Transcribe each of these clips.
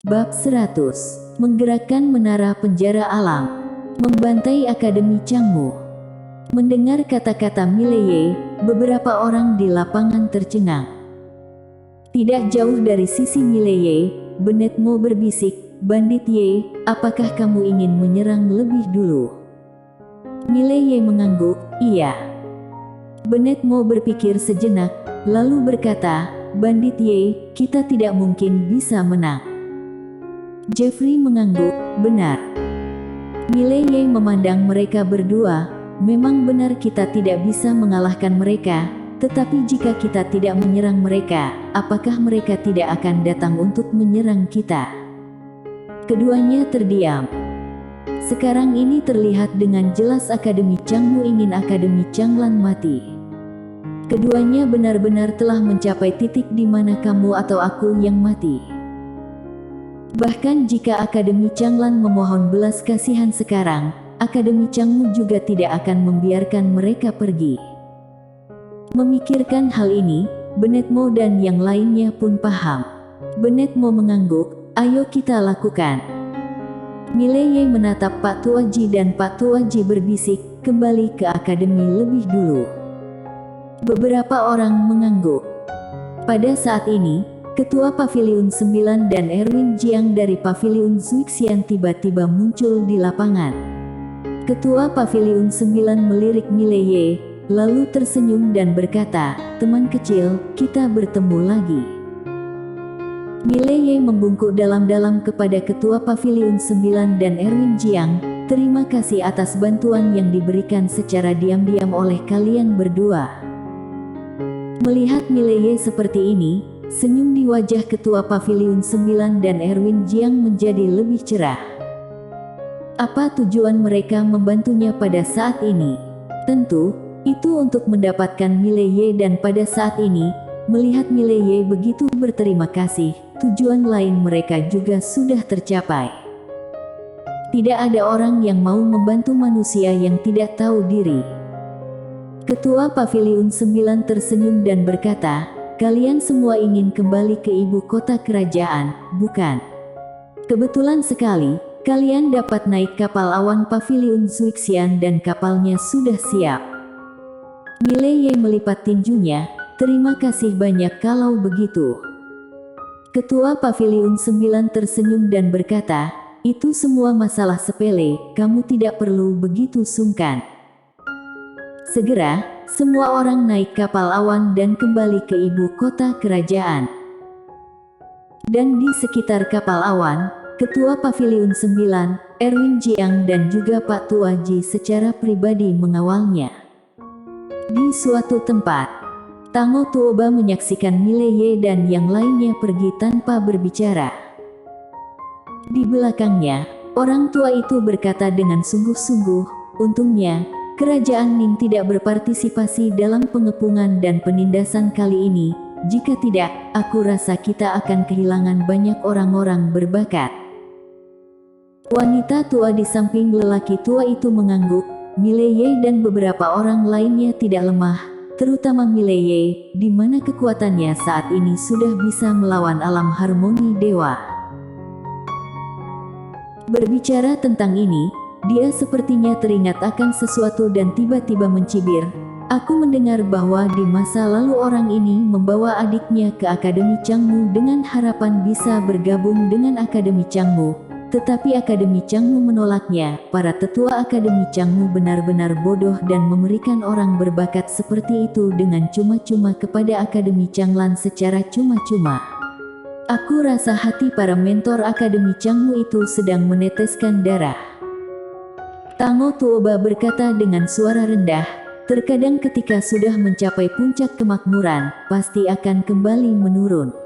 Bab 100. Menggerakkan menara penjara alam. Membantai Akademi Changmu. Mendengar kata-kata Mileye, beberapa orang di lapangan tercengang. Tidak jauh dari sisi Mileye, Bennett Mo berbisik, "Bandit Ye, apakah kamu ingin menyerang lebih dulu?" Mileye mengangguk, "Iya." Bennett Mo berpikir sejenak, lalu berkata, "Bandit Ye, kita tidak mungkin bisa menang." Jeffrey mengangguk, "Benar." Mileye memandang mereka berdua, "Memang benar kita tidak bisa mengalahkan mereka, tetapi jika kita tidak menyerang mereka, apakah mereka tidak akan datang untuk menyerang kita?" Keduanya terdiam. Sekarang ini terlihat dengan jelas Akademi Changmu ingin Akademi Changlan mati. Keduanya benar-benar telah mencapai titik di mana kamu atau aku yang mati. Bahkan jika Akademi Changlan memohon belas kasihan sekarang, Akademi Changmu juga tidak akan membiarkan mereka pergi. Memikirkan hal ini, Bennett Mo dan yang lainnya pun paham. Bennett Mo mengangguk, "Ayo kita lakukan." Mileye menatap Pak Tuaji dan Pak Tuaji berbisik, "Kembali ke Akademi lebih dulu." Beberapa orang mengangguk. Pada saat ini, Ketua Paviliun 9 dan Erwin Jiang dari Paviliun Zuixian tiba-tiba muncul di lapangan. Ketua Paviliun 9 melirik Mileye, lalu tersenyum dan berkata, "Teman kecil, kita bertemu lagi." Mileye membungkuk dalam-dalam kepada Ketua Paviliun 9 dan Erwin Jiang, "Terima kasih atas bantuan yang diberikan secara diam-diam oleh kalian berdua." Melihat Mileye seperti ini, senyum di wajah Ketua Paviliun 9 dan Erwin Jiang menjadi lebih cerah. Apa tujuan mereka membantunya pada saat ini? Tentu, itu untuk mendapatkan Mileye, dan pada saat ini, melihat Mileye begitu berterima kasih, tujuan lain mereka juga sudah tercapai. Tidak ada orang yang mau membantu manusia yang tidak tahu diri. Ketua Paviliun 9 tersenyum dan berkata, "Kalian semua ingin kembali ke ibu kota kerajaan, bukan? Kebetulan sekali, kalian dapat naik kapal awan Paviliun Zuixian dan kapalnya sudah siap." Mileye melipat tinjunya, "Terima kasih banyak kalau begitu." Ketua Paviliun 9 tersenyum dan berkata, "Itu semua masalah sepele, kamu tidak perlu begitu sungkan." Segera, semua orang naik kapal awan dan kembali ke ibu kota kerajaan. Dan di sekitar kapal awan, Ketua Paviliun 9, Erwin Jiang dan juga Pak Tuaji secara pribadi mengawalnya. Di suatu tempat, Tango Tuoba menyaksikan Mileye dan yang lainnya pergi tanpa berbicara. Di belakangnya, orang tua itu berkata dengan sungguh-sungguh, "Untungnya, Kerajaan Ning tidak berpartisipasi dalam pengepungan dan penindasan kali ini. Jika tidak, aku rasa kita akan kehilangan banyak orang-orang berbakat." Wanita tua di samping lelaki tua itu mengangguk. Mileye dan beberapa orang lainnya tidak lemah, terutama Mileye, di mana kekuatannya saat ini sudah bisa melawan alam harmoni dewa. Berbicara tentang ini, dia sepertinya teringat akan sesuatu dan tiba-tiba mencibir, "Aku mendengar bahwa di masa lalu orang ini membawa adiknya ke Akademi Changmu dengan harapan bisa bergabung dengan Akademi Changmu, tetapi Akademi Changmu menolaknya." Para tetua Akademi Changmu benar-benar bodoh dan memberikan orang berbakat seperti itu dengan cuma-cuma kepada Akademi Changlan secara cuma-cuma. Aku rasa hati para mentor Akademi Changmu itu sedang meneteskan darah. Tango Tuoba berkata dengan suara rendah, "Terkadang ketika sudah mencapai puncak kemakmuran, pasti akan kembali menurun."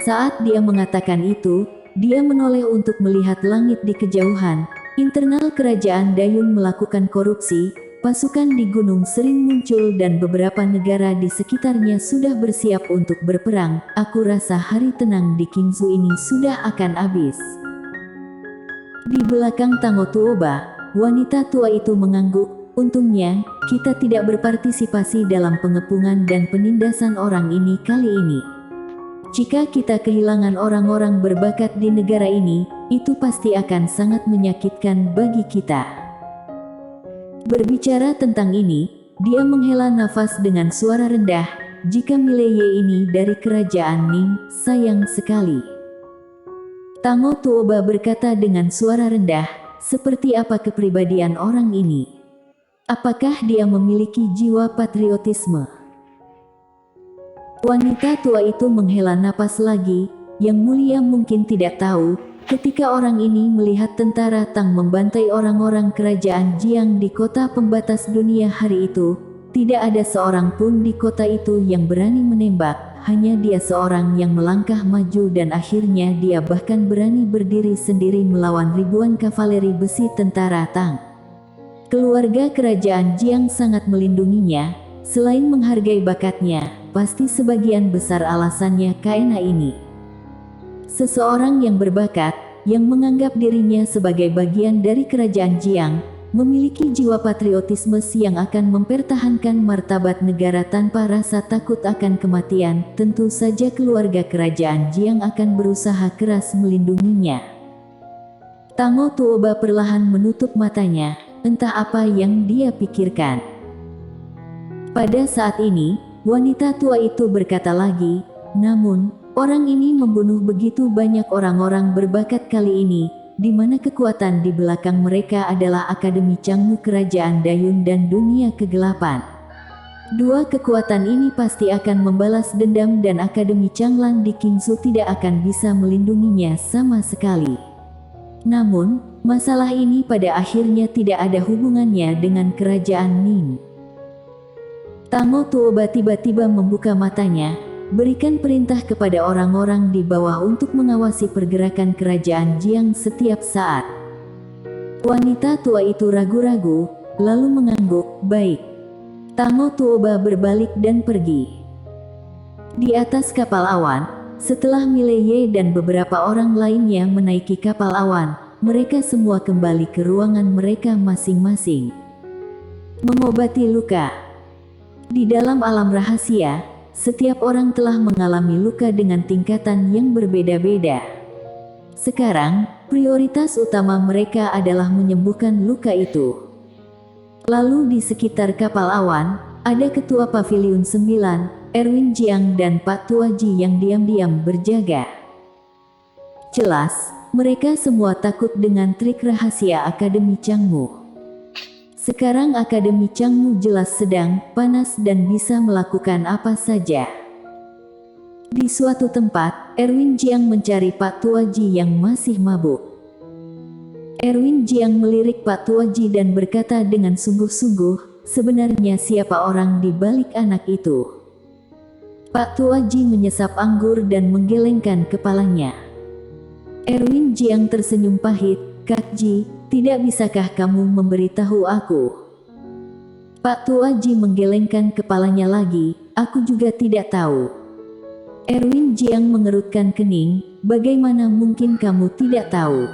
Saat dia mengatakan itu, dia menoleh untuk melihat langit di kejauhan. Internal kerajaan Dayun melakukan korupsi, pasukan di gunung sering muncul dan beberapa negara di sekitarnya sudah bersiap untuk berperang. Aku rasa hari tenang di Qingzhou ini sudah akan habis. Di belakang Tango Tuoba, wanita tua itu mengangguk, "Untungnya, kita tidak berpartisipasi dalam pengepungan dan penindasan orang ini kali ini." Jika kita kehilangan orang-orang berbakat di negara ini, itu pasti akan sangat menyakitkan bagi kita. Berbicara tentang ini, dia menghela nafas dengan suara rendah. Jika Mileye ini dari kerajaan Ning, sayang sekali. Tango Tuoba berkata dengan suara rendah, seperti apa kepribadian orang ini? Apakah dia memiliki jiwa patriotisme? Wanita tua itu menghela napas lagi. Yang mulia mungkin tidak tahu, ketika orang ini melihat tentara Tang membantai orang-orang kerajaan Jiang di kota pembatas dunia hari itu, tidak ada seorang pun di kota itu yang berani menembak, hanya dia seorang yang melangkah maju dan akhirnya dia bahkan berani berdiri sendiri melawan ribuan kavaleri besi tentara Tang. Keluarga kerajaan Jiang sangat melindunginya, selain menghargai bakatnya, pasti sebagian besar alasannya karena ini. Seseorang yang berbakat, yang menganggap dirinya sebagai bagian dari kerajaan Jiang, memiliki jiwa patriotisme yang akan mempertahankan martabat negara tanpa rasa takut akan kematian. Tentu saja keluarga kerajaan Jiang akan berusaha keras melindunginya. Tango Tuoba perlahan menutup matanya, entah apa yang dia pikirkan. Pada saat ini, wanita tua itu berkata lagi, namun, orang ini membunuh begitu banyak orang-orang berbakat kali ini, di mana kekuatan di belakang mereka adalah Akademi Changmu Kerajaan Dayun dan Dunia Kegelapan. Dua kekuatan ini pasti akan membalas dendam dan Akademi Changlan di Qingsu tidak akan bisa melindunginya sama sekali. Namun, masalah ini pada akhirnya tidak ada hubungannya dengan kerajaan Ning. Tango Tuoba tiba-tiba membuka matanya, berikan perintah kepada orang-orang di bawah untuk mengawasi pergerakan kerajaan Jiang setiap saat. Wanita tua itu ragu-ragu, lalu mengangguk, baik. Tango Tuoba berbalik dan pergi. Di atas kapal awan, setelah Mileye dan beberapa orang lainnya menaiki kapal awan, mereka semua kembali ke ruangan mereka masing-masing. Mengobati luka. Di dalam alam rahasia, setiap orang telah mengalami luka dengan tingkatan yang berbeda-beda. Sekarang, prioritas utama mereka adalah menyembuhkan luka itu. Lalu di sekitar kapal awan, ada Ketua Paviliun 9, Erwin Jiang dan Pak Tuaji yang diam-diam berjaga. Jelas, mereka semua takut dengan trik rahasia Akademi Changmu. Sekarang Akademi Changmu jelas sedang panas dan bisa melakukan apa saja. Di suatu tempat, Erwin Jiang mencari Pak Tuaji yang masih mabuk. Erwin Jiang melirik Pak Tuaji dan berkata dengan sungguh-sungguh, sebenarnya siapa orang di balik anak itu? Pak Tuaji menyesap anggur dan menggelengkan kepalanya. Erwin Jiang tersenyum pahit, Kak Ji, tidak bisakah kamu memberitahu aku? Pak Tuaji menggelengkan kepalanya lagi, aku juga tidak tahu. Erwin Jiang mengerutkan kening, bagaimana mungkin kamu tidak tahu?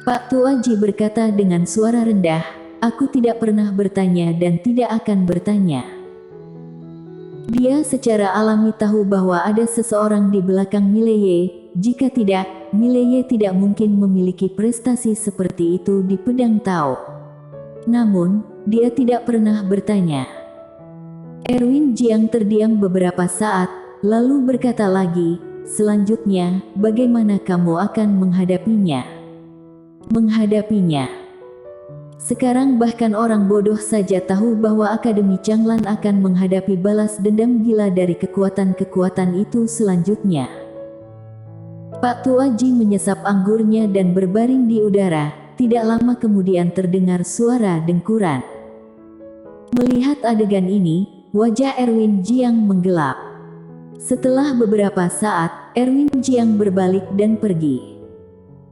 Pak Tuaji berkata dengan suara rendah, aku tidak pernah bertanya dan tidak akan bertanya. Dia secara alami tahu bahwa ada seseorang di belakang Mileye, jika tidak, Mileye tidak mungkin memiliki prestasi seperti itu di Pedang Tao. Namun, dia tidak pernah bertanya. Erwin Jiang terdiam beberapa saat, lalu berkata lagi, selanjutnya, bagaimana kamu akan menghadapinya? Menghadapinya. Sekarang bahkan orang bodoh saja tahu bahwa Akademi Changlan akan menghadapi balas dendam gila dari kekuatan-kekuatan itu selanjutnya. Pak Tuaji menyesap anggurnya dan berbaring di udara. Tidak lama kemudian terdengar suara dengkuran. Melihat adegan ini, wajah Erwin Jiang menggelap. Setelah beberapa saat, Erwin Jiang berbalik dan pergi.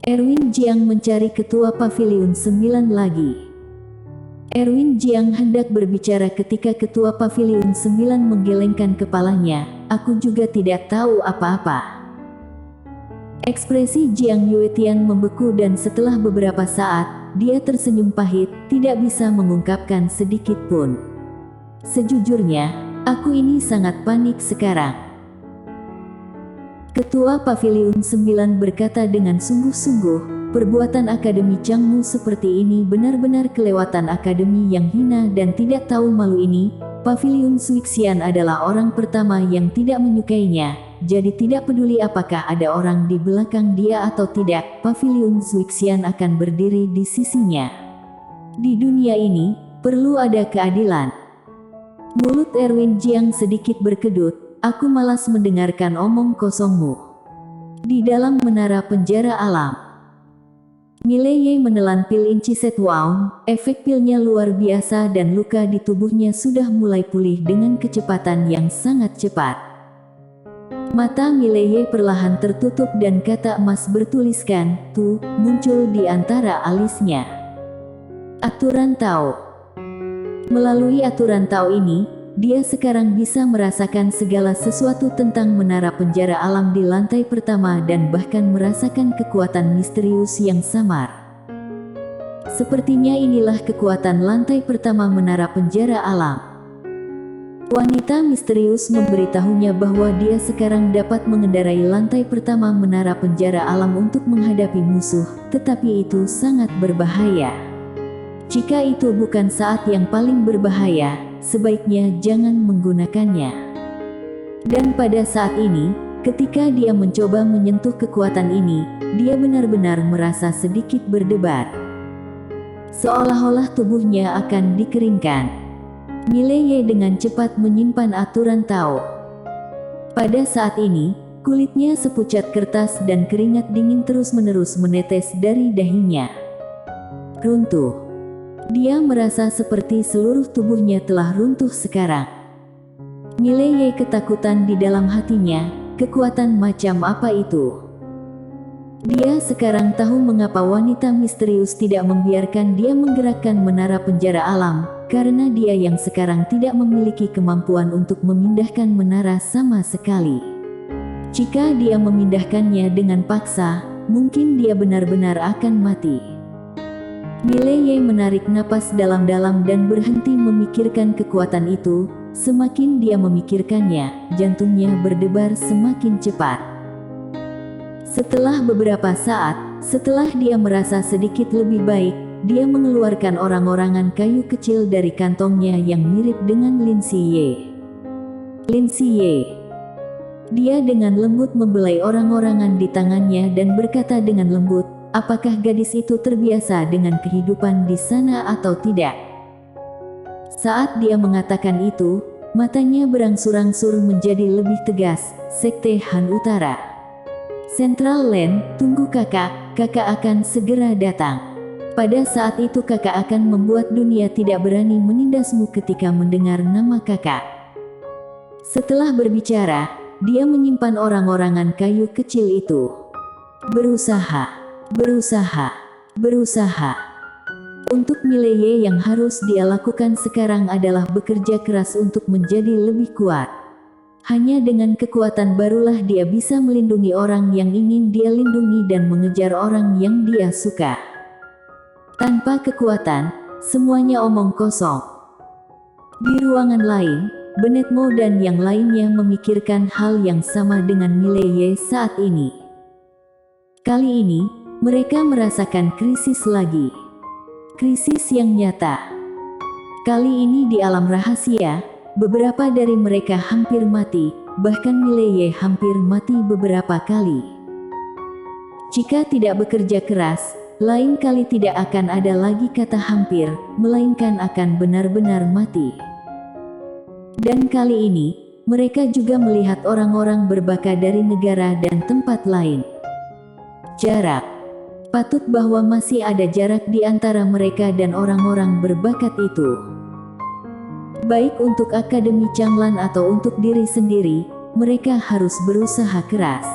Erwin Jiang mencari Ketua Paviliun 9 lagi. Erwin Jiang hendak berbicara ketika Ketua Paviliun 9 menggelengkan kepalanya, aku juga tidak tahu apa-apa. Ekspresi Jiang Yuetian membeku dan setelah beberapa saat, dia tersenyum pahit, tidak bisa mengungkapkan sedikit pun. Sejujurnya, aku ini sangat panik sekarang. Ketua Paviliun 9 berkata dengan sungguh-sungguh, perbuatan Akademi Changmu seperti ini benar-benar kelewatan akademi yang hina dan tidak tahu malu ini. Paviliun Suixian adalah orang pertama yang tidak menyukainya, jadi tidak peduli apakah ada orang di belakang dia atau tidak, Paviliun Suixian akan berdiri di sisinya. Di dunia ini, perlu ada keadilan. Mulut Erwin Jiang sedikit berkedut. Aku malas mendengarkan omong kosongmu. Di dalam menara penjara alam, Mileye menelan pil Inchiset Waun. Efek pilnya luar biasa dan luka di tubuhnya sudah mulai pulih dengan kecepatan yang sangat cepat. Mata Mileye perlahan tertutup dan kata emas bertuliskan "Tu" muncul di antara alisnya. Aturan Tao. Melalui aturan Tao ini, dia sekarang bisa merasakan segala sesuatu tentang menara penjara alam di lantai pertama dan bahkan merasakan kekuatan misterius yang samar. Sepertinya inilah kekuatan lantai pertama menara penjara alam. Wanita misterius memberitahunya bahwa dia sekarang dapat mengendarai lantai pertama menara penjara alam untuk menghadapi musuh, tetapi itu sangat berbahaya. Jika itu bukan saat yang paling berbahaya, sebaiknya jangan menggunakannya. Dan pada saat ini, ketika dia mencoba menyentuh kekuatan ini, dia benar-benar merasa sedikit berdebar. Seolah-olah tubuhnya akan dikeringkan. Mileye dengan cepat menyimpan aturan Tao. Pada saat ini, kulitnya sepucat kertas dan keringat dingin terus-menerus menetes dari dahinya. Runtuh. Dia merasa seperti seluruh tubuhnya telah runtuh sekarang. Mileye ketakutan di dalam hatinya, kekuatan macam apa itu? Dia sekarang tahu mengapa wanita misterius tidak membiarkan dia menggerakkan menara penjara alam, karena dia yang sekarang tidak memiliki kemampuan untuk memindahkan menara sama sekali. Jika dia memindahkannya dengan paksa, mungkin dia benar-benar akan mati. Mileye menarik napas dalam-dalam dan berhenti memikirkan kekuatan itu. Semakin dia memikirkannya, jantungnya berdebar semakin cepat. Setelah beberapa saat, setelah dia merasa sedikit lebih baik, dia mengeluarkan orang-orangan kayu kecil dari kantongnya yang mirip dengan Lin Siye. Lin Siye. Dia dengan lembut membelai orang-orangan di tangannya dan berkata dengan lembut, apakah gadis itu terbiasa dengan kehidupan di sana atau tidak? Saat dia mengatakan itu, matanya berangsur-angsur menjadi lebih tegas. Sekte Han Utara. Central Land, tunggu kakak, kakak akan segera datang. Pada saat itu kakak akan membuat dunia tidak berani menindasmu ketika mendengar nama kakak. Setelah berbicara, dia menyimpan orang-orangan kayu kecil itu. Berusaha. Untuk Mileye yang harus dia lakukan sekarang adalah bekerja keras untuk menjadi lebih kuat. Hanya dengan kekuatan barulah dia bisa melindungi orang yang ingin dia lindungi dan mengejar orang yang dia suka. Tanpa kekuatan, semuanya omong kosong. Di ruangan lain, Benetmo dan yang lainnya memikirkan hal yang sama dengan Mileye saat ini. Kali ini, mereka merasakan krisis lagi. Krisis yang nyata. Kali ini di alam rahasia, beberapa dari mereka hampir mati, bahkan Mileye hampir mati beberapa kali. Jika tidak bekerja keras, lain kali tidak akan ada lagi kata hampir, melainkan akan benar-benar mati. Dan kali ini, mereka juga melihat orang-orang berbakat dari negara dan tempat lain. Jarak. Patut bahwa masih ada jarak di antara mereka dan orang-orang berbakat itu. Baik untuk Akademi Changlan atau untuk diri sendiri, mereka harus berusaha keras.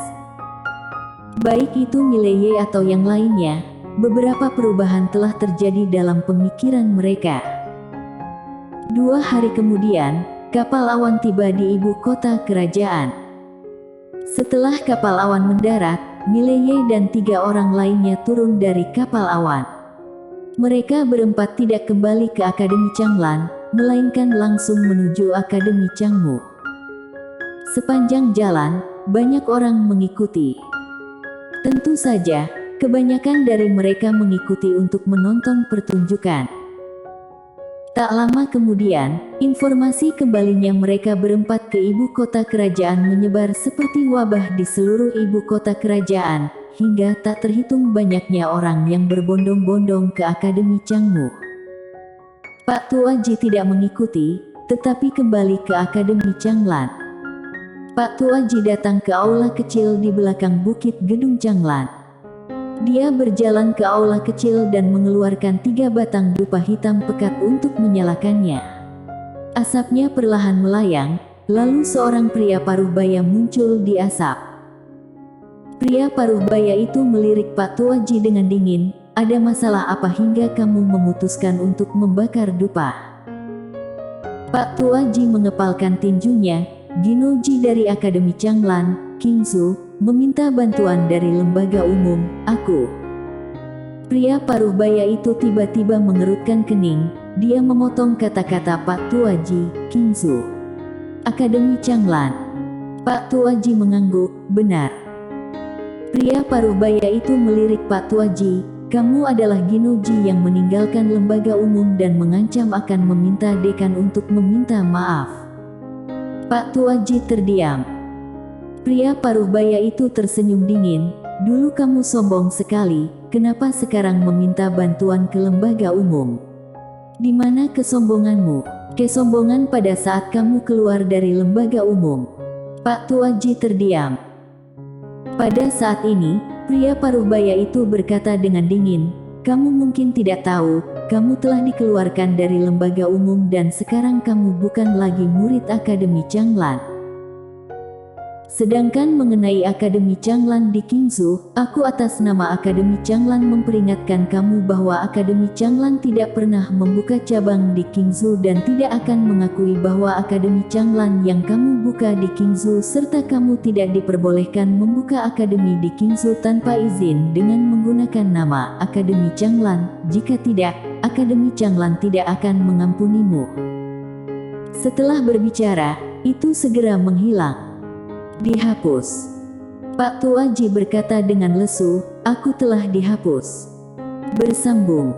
Baik itu Mileye atau yang lainnya, beberapa perubahan telah terjadi dalam pemikiran mereka. 2 hari kemudian, kapal awan tiba di ibu kota kerajaan. Setelah kapal awan mendarat, Mileye dan 3 orang lainnya turun dari kapal awan. Mereka berempat tidak kembali ke Akademi Changlan, melainkan langsung menuju Akademi Changmu. Sepanjang jalan, banyak orang mengikuti. Tentu saja, kebanyakan dari mereka mengikuti untuk menonton pertunjukan. Tak lama kemudian, informasi kembalinya mereka berempat ke ibu kota kerajaan menyebar seperti wabah di seluruh ibu kota kerajaan, hingga tak terhitung banyaknya orang yang berbondong-bondong ke Akademi Changmu. Pak Tuaji tidak mengikuti, tetapi kembali ke Akademi Changlan. Pak Tuaji datang ke aula kecil di belakang bukit gedung Changlan. Dia berjalan ke aula kecil dan mengeluarkan 3 batang dupa hitam pekat untuk menyalakannya. Asapnya perlahan melayang, lalu seorang pria paruh baya muncul di asap. Pria paruh baya itu melirik Pak Tuaji dengan dingin, "Ada masalah apa hingga kamu memutuskan untuk membakar dupa?" Pak Tuaji mengepalkan tinjunya. "Ginoji dari Akademi Changlan, Kingsu, meminta bantuan dari lembaga umum, aku." Pria paruh baya itu tiba-tiba mengerutkan kening. Dia memotong kata-kata Pak Tuaji, "Kingsu, Akademi Changlan." Pak Tuaji mengangguk, "Benar." Pria paruh baya itu melirik Pak Tuaji, "Kamu adalah Ginoji yang meninggalkan lembaga umum dan mengancam akan meminta dekan untuk meminta maaf." Pak Tuaji terdiam. Pria paruh baya itu tersenyum dingin, "Dulu kamu sombong sekali, kenapa sekarang meminta bantuan ke lembaga umum? Di mana kesombonganmu? Kesombongan pada saat kamu keluar dari lembaga umum." Pak Tuaji terdiam. Pada saat ini, pria paruh baya itu berkata dengan dingin, "Kamu mungkin tidak tahu, kamu telah dikeluarkan dari lembaga umum dan sekarang kamu bukan lagi murid Akademi Changlan. Sedangkan mengenai Akademi Changlan di Kingsu, aku atas nama Akademi Changlan memperingatkan kamu bahwa Akademi Changlan tidak pernah membuka cabang di Kingsu dan tidak akan mengakui bahwa Akademi Changlan yang kamu buka di Kingsu serta kamu tidak diperbolehkan membuka akademi di Kingsu tanpa izin dengan menggunakan nama Akademi Changlan. Jika tidak, Akademi Changlan tidak akan mengampunimu." Setelah berbicara, itu segera menghilang. "Dihapus." Pak Tuaji berkata dengan lesu, "Aku telah dihapus." Bersambung.